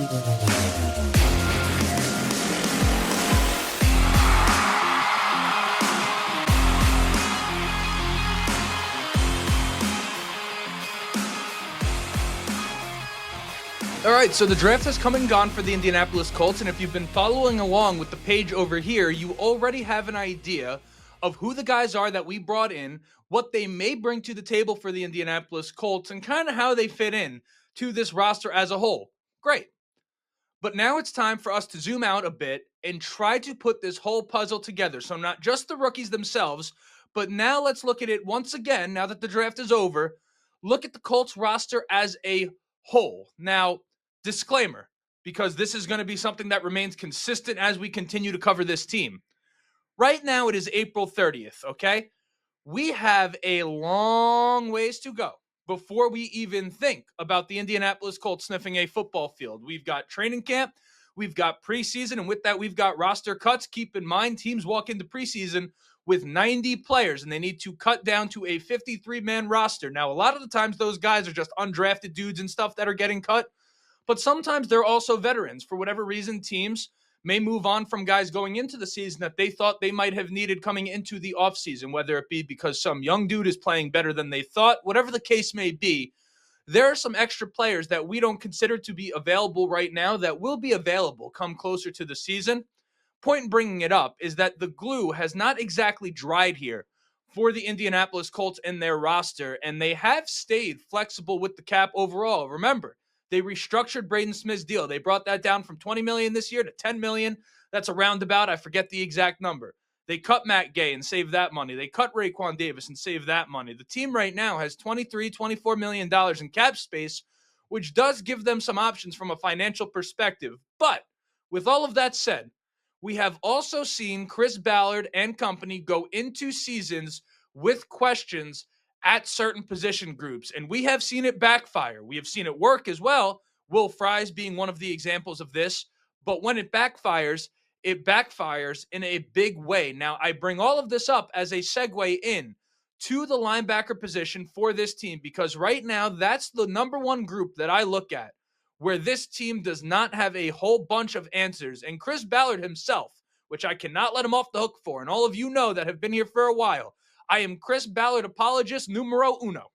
All right, so the draft has come and gone for the Indianapolis Colts, and if you've been following along with the page over here, you already have an idea of who the guys are that we brought in, what they may bring to the table for the Indianapolis Colts, and kind of how they fit in to this roster as a whole. Great. But now it's time for us to zoom out a bit and try to put this whole puzzle together. So not just the rookies themselves, but now let's look at it once again, now that the draft is over, look at the Colts roster as a whole. Now, disclaimer, because this is going to be something that remains consistent as we continue to cover this team. Right now, it is April 30th, okay? We have a long ways to go before we even think about the Indianapolis Colts sniffing a football field. We've got training camp, we've got preseason, and with that, we've got roster cuts. Keep in mind, teams walk into preseason with 90 players, and they need to cut down to a 53-man roster. Now, a lot of the times, those guys are just undrafted dudes and stuff that are getting cut, but sometimes they're also veterans. For whatever reason, teams may move on from guys going into the season that they thought they might have needed coming into the offseason, whether it be because some young dude is playing better than they thought, whatever the case may be. There are some extra players that we don't consider to be available right now that will be available come closer to the season. Point in bringing it up is that the glue has not exactly dried here for the Indianapolis Colts and their roster, and they have stayed flexible with the cap overall. Remember, they restructured Braden Smith's deal. They brought that down from $20 million this year to $10 million. That's a roundabout. I forget the exact number. They cut Matt Gay and saved that money. They cut Raekwon Davis and saved that money. The team right now has $24 million in cap space, which does give them some options from a financial perspective. But with all of that said, we have also seen Chris Ballard and company go into seasons with questions at certain position groups, and we have seen it backfire. We have seen it work as well, Will Fries being one of the examples of this, but when it backfires in a big way. Now, I bring all of this up as a segue in to the linebacker position for this team, because right now, that's the number one group that I look at where this team does not have a whole bunch of answers, and Chris Ballard himself, which I cannot let him off the hook for, and all of you know that have been here for a while, I am Chris Ballard apologist numero uno.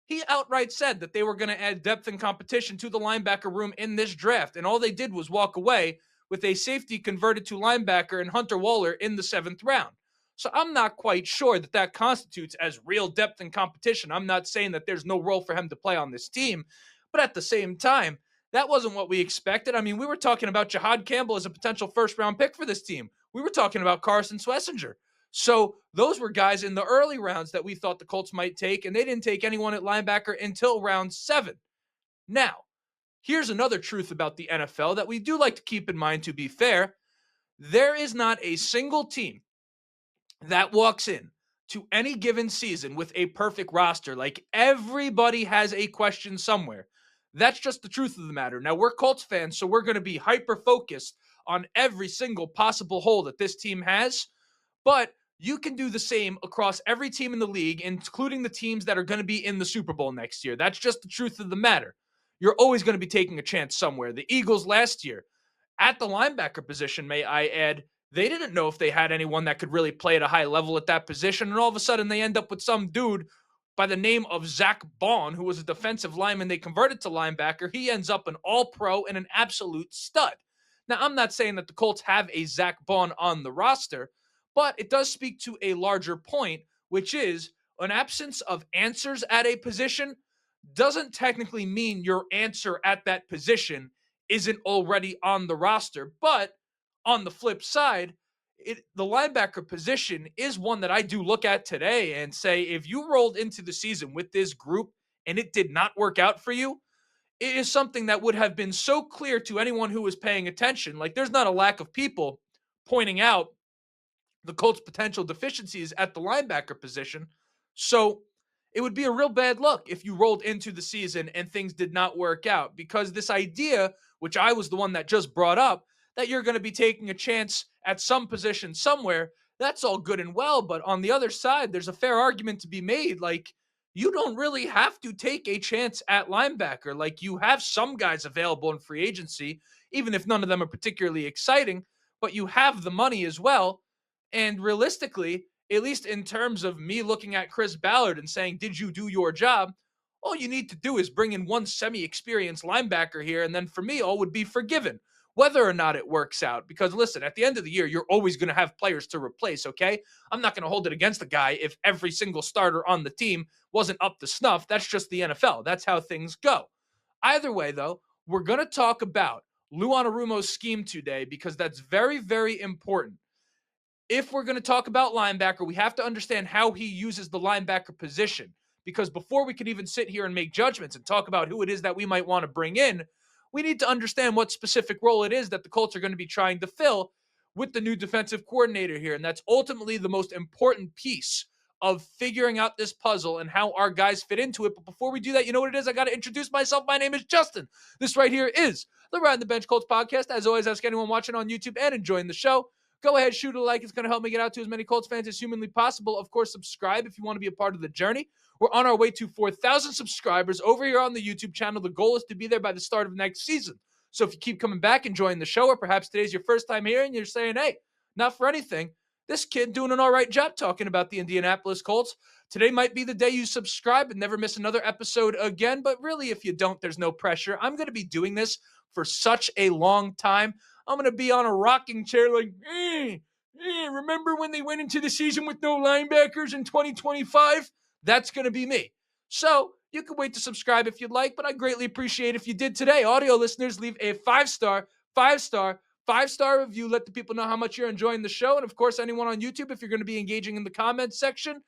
He outright said that they were going to add depth and competition to the linebacker room in this draft, and all they did was walk away with a safety converted to linebacker and Hunter Waller in the 7th round. So I'm not quite sure that that constitutes as real depth and competition. I'm not saying that there's no role for him to play on this team, but at the same time, that wasn't what we expected. I mean, we were talking about Jahad Campbell as a potential first-round pick for this team. We were talking about Carson Schlesinger. So those were guys in the early rounds that we thought the Colts might take, and they didn't take anyone at linebacker until round 7. Now, here's another truth about the NFL that we do like to keep in mind, to be fair. There is not a single team that walks in to any given season with a perfect roster. Like, everybody has a question somewhere. That's just the truth of the matter. Now, we're Colts fans, so we're going to be hyper-focused on every single possible hole that this team has, but you can do the same across every team in the league, including the teams that are going to be in the Super Bowl next year. That's just the truth of the matter. You're always going to be taking a chance somewhere. The Eagles last year, at the linebacker position, may I add, they didn't know if they had anyone that could really play at a high level at that position, and all of a sudden they end up with some dude by the name of Zach Bond, who was a defensive lineman they converted to linebacker. He ends up an all-pro and an absolute stud. Now, I'm not saying that the Colts have a Zach Bond on the roster, but it does speak to a larger point, which is an absence of answers at a position doesn't technically mean your answer at that position isn't already on the roster. But on the flip side, the linebacker position is one that I do look at today and say, if you rolled into the season with this group and it did not work out for you, it is something that would have been so clear to anyone who was paying attention. Like, there's not a lack of people pointing out the Colts' potential deficiencies at the linebacker position. So it would be a real bad look if you rolled into the season and things did not work out, because this idea, which I was the one that just brought up, that you're going to be taking a chance at some position somewhere, that's all good and well. But on the other side, there's a fair argument to be made. Like, you don't really have to take a chance at linebacker. Like, you have some guys available in free agency, even if none of them are particularly exciting, but you have the money as well. And realistically, at least in terms of me looking at Chris Ballard and saying, did you do your job? All you need to do is bring in one semi experienced linebacker here. And then for me, all would be forgiven, whether or not it works out. Because listen, at the end of the year, you're always going to have players to replace, okay? I'm not going to hold it against the guy if every single starter on the team wasn't up to snuff. That's just the NFL. That's how things go. Either way, though, we're going to talk about Lou Anarumo's scheme today because that's very, very important. If we're going to talk about linebacker, we have to understand how he uses the linebacker position. Because before we can even sit here and make judgments and talk about who it is that we might want to bring in, we need to understand what specific role it is that the Colts are going to be trying to fill with the new defensive coordinator here. And that's ultimately the most important piece of figuring out this puzzle and how our guys fit into it. But before we do that, you know what it is? I got to introduce myself. My name is Justin. This right here is the Ride the Bench Colts podcast. As always, ask anyone watching on YouTube and enjoying the show, go ahead, shoot a like. It's going to help me get out to as many Colts fans as humanly possible. Of course, subscribe if you want to be a part of the journey. We're on our way to 4,000 subscribers over here on the YouTube channel. The goal is to be there by the start of next season. So if you keep coming back, enjoying the show, or perhaps today's your first time here and you're saying, hey, not for anything, this kid doing an all right job talking about the Indianapolis Colts. Today might be the day you subscribe and never miss another episode again. But really, if you don't, there's no pressure. I'm going to be doing this for such a long time. I'm going to be on a rocking chair like, remember when they went into the season with no linebackers in 2025? That's going to be me. So you can wait to subscribe if you'd like, but I greatly appreciate if you did today. Audio listeners, leave a five-star review. Let the people know how much you're enjoying the show. And of course, anyone on YouTube, if you're going to be engaging in the comments section,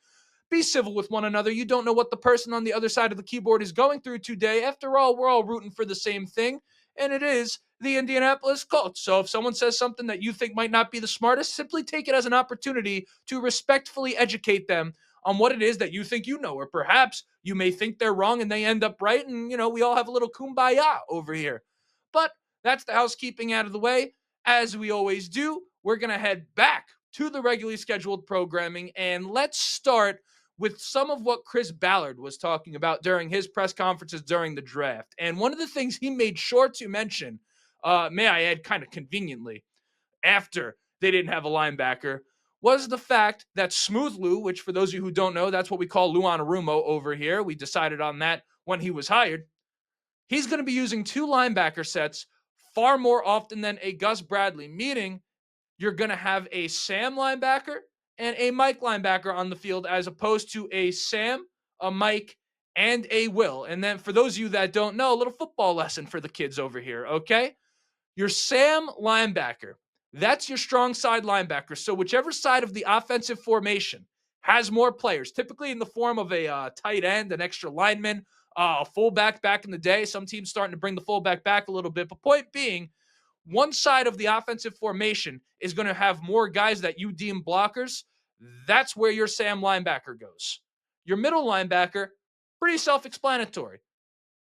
be civil with one another. You don't know what the person on the other side of the keyboard is going through today. After all, we're all rooting for the same thing, and it is the Indianapolis Colts. So if someone says something that you think might not be the smartest, simply take it as an opportunity to respectfully educate them on what it is that you think you know, or perhaps you may think they're wrong and they end up right, and we all have a little kumbaya over here. But that's the housekeeping out of the way. As we always do, we're going to head back to the regularly scheduled programming, and let's start with some of what Chris Ballard was talking about during his press conferences during the draft. And one of the things he made sure to mention, may I add, kind of conveniently, after they didn't have a linebacker, was the fact that Smooth Lou, which for those of you who don't know, that's what we call Lou Anarumo over here. We decided on that when he was hired. He's going to be using two linebacker sets far more often than a Gus Bradley, meaning you're going to have a Sam linebacker and a Mike linebacker on the field as opposed to a Sam, a Mike, and a Will. And then for those of you that don't know, a little football lesson for the kids over here, okay? Your Sam linebacker, that's your strong side linebacker. So whichever side of the offensive formation has more players, typically in the form of a tight end, an extra lineman, a fullback back in the day. Some teams starting to bring the fullback back a little bit. But point being, one side of the offensive formation is going to have more guys that you deem blockers. That's where your Sam linebacker goes. Your middle linebacker, pretty self-explanatory.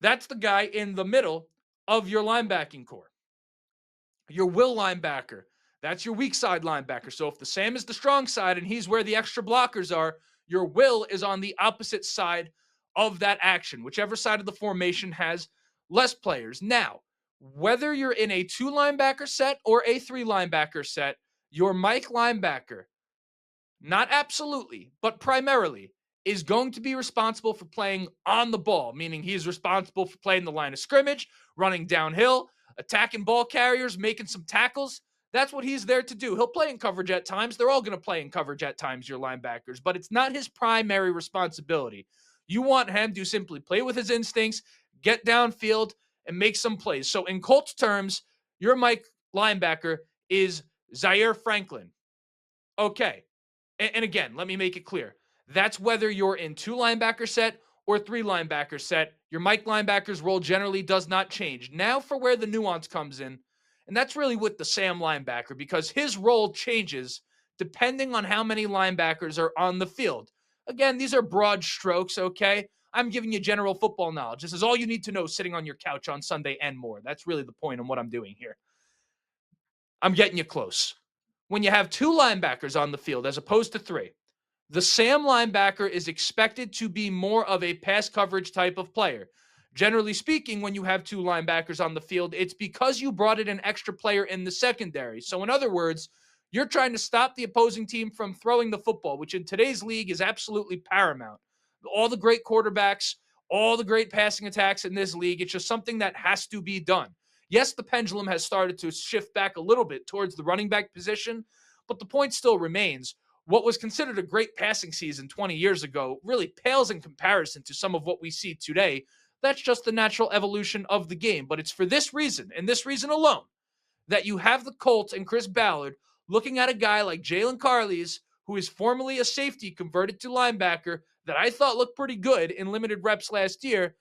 That's the guy in the middle of your linebacking core. Your Will linebacker, that's your weak side linebacker. So if the Sam is the strong side and he's where the extra blockers are, your Will is on the opposite side of that action, whichever side of the formation has less players. Now, whether you're in a two linebacker set or a three linebacker set, your Mike linebacker, not absolutely, but primarily, is going to be responsible for playing on the ball, meaning he's responsible for playing the line of scrimmage, running downhill, attacking ball carriers, making some tackles. That's what he's there to do. He'll play in coverage at times. They're all going to play in coverage at times, your linebackers, but it's not his primary responsibility. You want him to simply play with his instincts, get downfield, and make some plays. So in Colts terms, your Mike linebacker is Zaire Franklin. Okay. And again, let me make it clear. That's whether you're in two linebacker set or three linebacker set. Your Mike linebacker's role generally does not change. Now for where the nuance comes in, and that's really with the Sam linebacker because his role changes depending on how many linebackers are on the field. Again, these are broad strokes, okay? I'm giving you general football knowledge. This is all you need to know sitting on your couch on Sunday and more. That's really the point of what I'm doing here. I'm getting you close. When you have two linebackers on the field as opposed to three, The Sam linebacker is expected to be more of a pass coverage type of player. Generally speaking, when you have two linebackers on the field, it's because you brought in an extra player in the secondary. So, in other words, you're trying to stop the opposing team from throwing the football, which in today's league is absolutely paramount. All the great quarterbacks, all the great passing attacks in this league, it's just something that has to be done. Yes, the pendulum has started to shift back a little bit towards the running back position, but the point still remains. What was considered a great passing season 20 years ago really pales in comparison to some of what we see today. That's just the natural evolution of the game. But it's for this reason, and this reason alone, that you have the Colts and Chris Ballard looking at a guy like Jalen Carlies, who is formerly a safety converted to linebacker, that I thought looked pretty good in limited reps last year.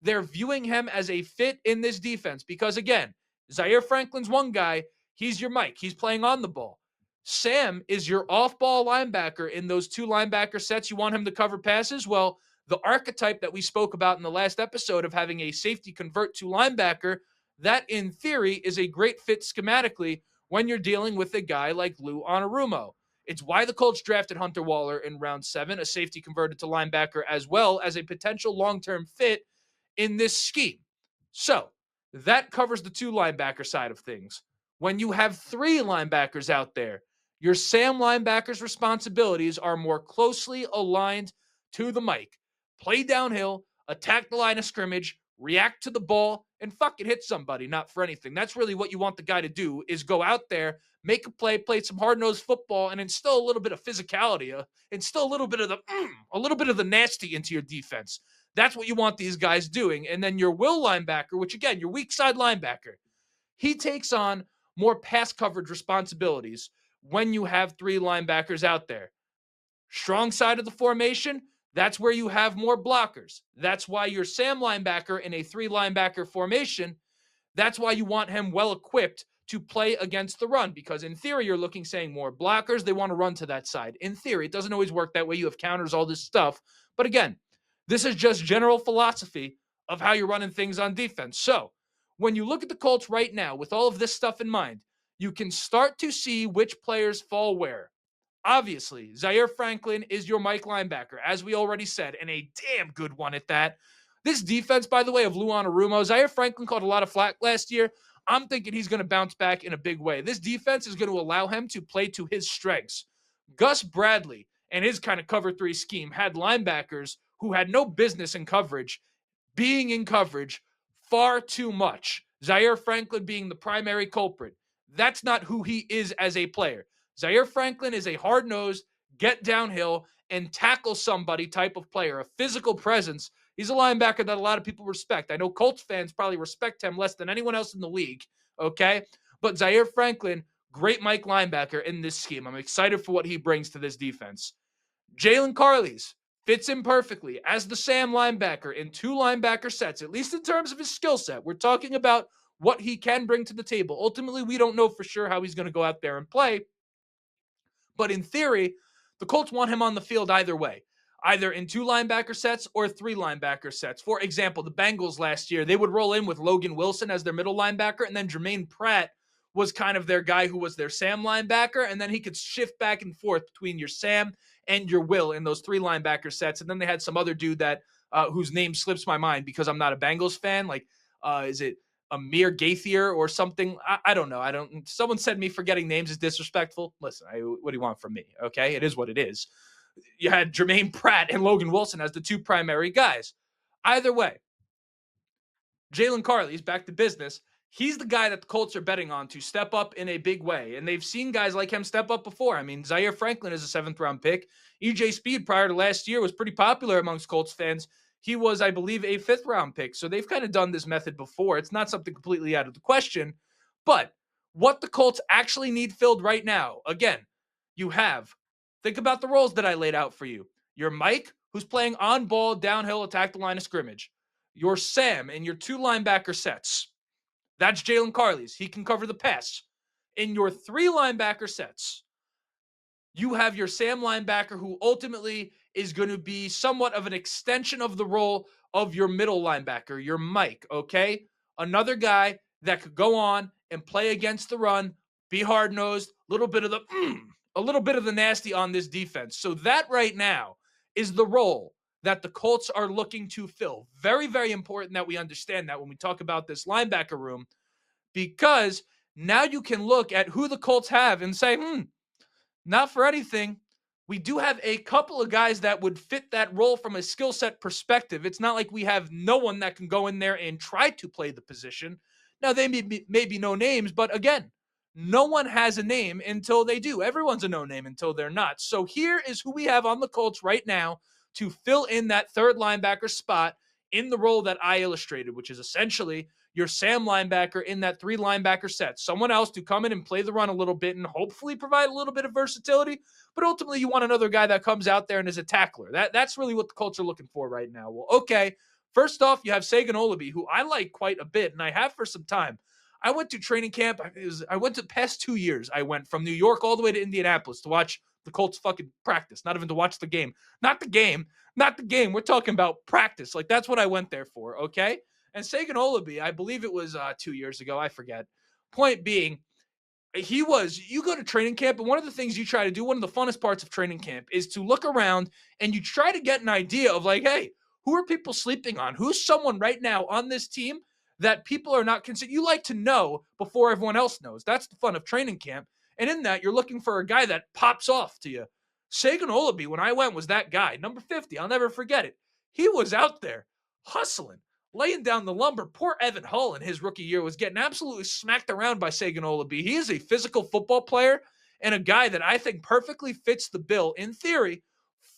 They're viewing him as a fit in this defense because, again, Zaire Franklin's one guy. He's your Mike. He's playing on the ball. Sam is your off ball linebacker in those two linebacker sets. You want him to cover passes? Well, the archetype that we spoke about in the last episode of having a safety convert to linebacker, that in theory is a great fit schematically when you're dealing with a guy like Lou Anarumo. It's why the Colts drafted Hunter Waller in round 7, a safety converted to linebacker, as well as a potential long term fit in this scheme. So that covers the two linebacker side of things. When you have three linebackers out there, your Sam linebacker's responsibilities are more closely aligned to the Mike. Play downhill, attack the line of scrimmage, react to the ball, and fucking hit somebody, not for anything. That's really what you want the guy to do, is go out there, make a play some hard-nosed football, and instill a little bit of physicality, instill a little bit of the nasty into your defense. That's what you want these guys doing. And then your will linebacker, which again, your weak side linebacker, he takes on more pass coverage responsibilities when you have three linebackers out there. Strong side of the formation, that's where you have more blockers. That's why your Sam linebacker in a three linebacker formation, that's why you want him well equipped to play against the run, because in theory, you're looking saying more blockers. They want to run to that side. In theory, it doesn't always work that way. You have counters, all this stuff. But again, this is just general philosophy of how you're running things on defense. So when you look at the Colts right now with all of this stuff in mind, you can start to see which players fall where. Obviously, Zaire Franklin is your Mike linebacker, as we already said, and a damn good one at that. This defense, by the way, of Lou Anarumo, Zaire Franklin caught a lot of flack last year. I'm thinking he's going to bounce back in a big way. This defense is going to allow him to play to his strengths. Gus Bradley and his kind of cover three scheme had linebackers who had no business in coverage being in coverage far too much. Zaire Franklin being the primary culprit. That's not who he is as a player. Zaire Franklin is a hard-nosed, get downhill and tackle somebody type of player, a physical presence. He's a linebacker that a lot of people respect. I know Colts fans probably respect him less than anyone else in the league, okay? But Zaire Franklin, great Mike linebacker in this scheme. I'm excited for what he brings to this defense. Jalen Carlies fits in perfectly as the Sam linebacker in two linebacker sets, at least in terms of his skill set. We're talking about what he can bring to the table. Ultimately, we don't know for sure how he's going to go out there and play. But in theory, the Colts want him on the field either way, either in two linebacker sets or three linebacker sets. For example, the Bengals last year, they would roll in with Logan Wilson as their middle linebacker, and then Jermaine Pratt was kind of their guy who was their Sam linebacker, and then he could shift back and forth between your Sam and your Will in those three linebacker sets. And then they had some other dude that whose name slips my mind because I'm not a Bengals fan. Like, is it Amir Gaithier or something? I don't know. I don't. Someone said me forgetting names is disrespectful. Listen, what do you want from me? Okay, it is what it is. You had Jermaine Pratt and Logan Wilson as the two primary guys. Either way, Jalen Carley's back to business. He's the guy that the Colts are betting on to step up in a big way. And they've seen guys like him step up before. I mean, Zaire Franklin is a seventh round pick. EJ Speed prior to last year was pretty popular amongst Colts fans. He was, I believe, a fifth round pick. So they've kind of done this method before. It's not something completely out of the question. But what the Colts actually need filled right now, again, you have, think about the roles that I laid out for you. Your Mike, who's playing on ball, downhill, attack the line of scrimmage. Your Sam and your two linebacker sets. That's Jalen Carlies. He can cover the pass. In your three linebacker sets, you have your Sam linebacker who ultimately is going to be somewhat of an extension of the role of your middle linebacker, your Mike, okay? Another guy that could go on and play against the run, be hard-nosed, little bit of the a little bit of the nasty on this defense. So that right now is the role that the Colts are looking to fill. Very, very important that we understand that when we talk about this linebacker room, because now you can look at who the Colts have and say, not for anything. We do have a couple of guys that would fit that role from a skill set perspective. It's not like we have no one that can go in there and try to play the position. Now, they may be no names, but again, no one has a name until they do. Everyone's a no name until they're not. So here is who we have on the Colts right now to fill in that third linebacker spot in the role that I illustrated, which is essentially your Sam linebacker in that three linebacker set. Someone else to come in and play the run a little bit and hopefully provide a little bit of versatility. But ultimately, you want another guy that comes out there and is a tackler. That's really what the Colts are looking for right now. Well, okay. First off, you have Sagan Olabe, who I like quite a bit, and I have for some time. I went to training camp. I went to past 2 years. I went from New York all the way to Indianapolis to watch the Colts fucking practice, not even to watch the game. Not the game. Not the game. We're talking about practice. Like, that's what I went there for, okay? And Sagan Olabe, I believe it was 2 years ago. I forget. Point being, you go to training camp, and one of the things you try to do, one of the funnest parts of training camp, is to look around and you try to get an idea of like, hey, who are people sleeping on? Who's someone right now on this team that people are not considering? You like to know before everyone else knows. That's the fun of training camp. And in that, you're looking for a guy that pops off to you. Sagan Olabe, when I went, was that guy, number 50. I'll never forget it. He was out there hustling, laying down the lumber. Poor Evan Hull in his rookie year was getting absolutely smacked around by Sagan Olabe. He is a physical football player and a guy that I think perfectly fits the bill, in theory,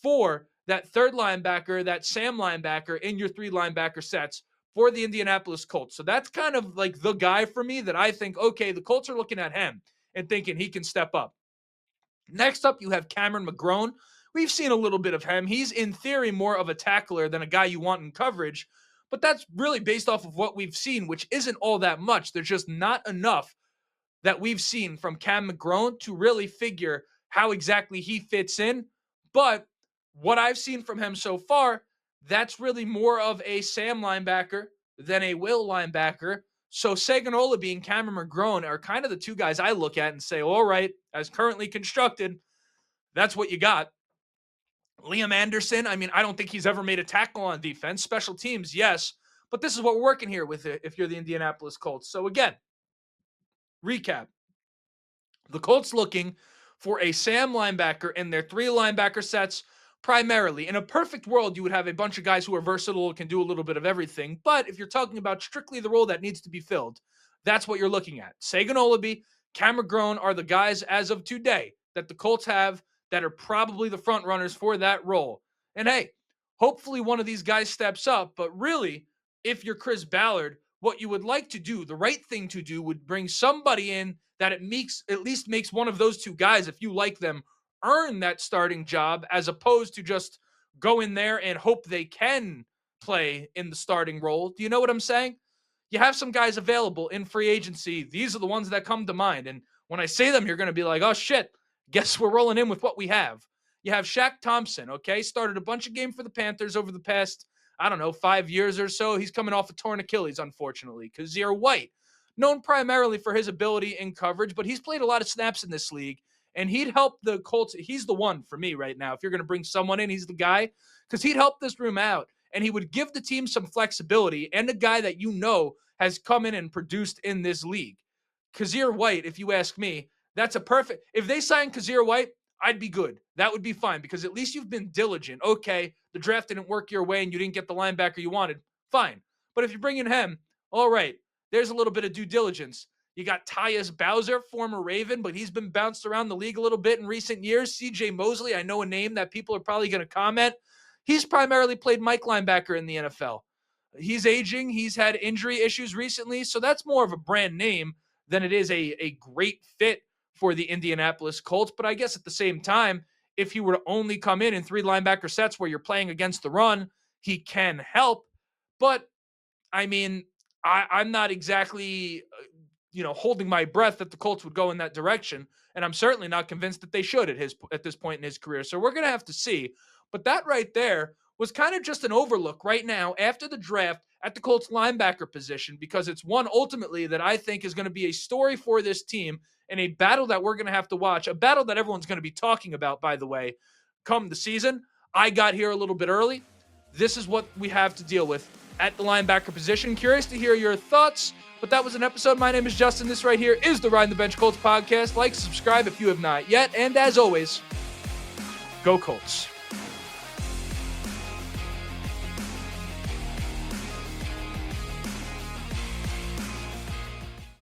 for that third linebacker, that Sam linebacker in your three linebacker sets for the Indianapolis Colts. So that's kind of like the guy for me that I think, okay, the Colts are looking at him and thinking he can step up. Next up, you have Cameron McGrone. We've seen a little bit of him. He's, in theory, more of a tackler than a guy you want in coverage, but that's really based off of what we've seen, which isn't all that much. There's just not enough that we've seen from Cam McGrone to really figure how exactly he fits in. But what I've seen from him so far, that's really more of a Sam linebacker than a Will linebacker. So Sagan Olabe and Cameron McGrone are kind of the two guys I look at and say, all right, as currently constructed, that's what you got. Liam Anderson, I mean, I don't think he's ever made a tackle on defense. Special teams, yes. But this is what we're working here with if you're the Indianapolis Colts. So again, recap. The Colts looking for a Sam linebacker in their three linebacker sets primarily. In a perfect world, you would have a bunch of guys who are versatile, can do a little bit of everything. But if you're talking about strictly the role that needs to be filled, that's what you're looking at. Sagan Olabe, Cam McGrone are the guys as of today that the Colts have that are probably the front runners for that role. And hey, hopefully one of these guys steps up. But really, if you're Chris Ballard, what you would like to do, the right thing to do, would bring somebody in that at least makes one of those two guys, if you like them, earn that starting job, as opposed to just go in there and hope they can play in the starting role. Do you know what I'm saying? You have some guys available in free agency. These are the ones that come to mind. And when I say them, you're going to be like, oh shit, guess we're rolling in with what we have. You have Shaq Thompson, okay? Started a bunch of games for the Panthers over the past, I don't know, 5 years or so. He's coming off a torn Achilles, unfortunately. Kazir White, known primarily for his ability in coverage, but he's played a lot of snaps in this league, and he'd help the Colts. He's the one for me right now. If you're going to bring someone in, he's the guy, because he'd help this room out, and he would give the team some flexibility, and a guy that you know has come in and produced in this league. Kazir White, if you ask me, that's a perfect. If they sign Kazir White, I'd be good. That would be fine, because at least you've been diligent. Okay, the draft didn't work your way and you didn't get the linebacker you wanted. Fine. But if you bring in him, all right, there's a little bit of due diligence. You got Tyus Bowser, former Raven, but he's been bounced around the league a little bit in recent years. CJ Mosley, I know a name that people are probably going to comment. He's primarily played Mike linebacker in the NFL. He's aging. He's had injury issues recently, so that's more of a brand name than it is a great fit for the Indianapolis Colts. But I guess at the same time, if he were to only come in three linebacker sets where you're playing against the run, he can help. But I mean, I'm not exactly, holding my breath that the Colts would go in that direction, and I'm certainly not convinced that they should at this point in his career. So we're gonna have to see. But that right there was kind of just an overlook right now after the draft at the Colts linebacker position, because it's one ultimately that I think is going to be a story for this team in a battle that we're going to have to watch, a battle that everyone's going to be talking about, by the way, come the season. I got here a little bit early. This is what we have to deal with at the linebacker position. Curious to hear your thoughts, but that was an episode. My name is Justin. This right here is the Riding the Bench Colts podcast. Like, subscribe if you have not yet, and as always, go Colts.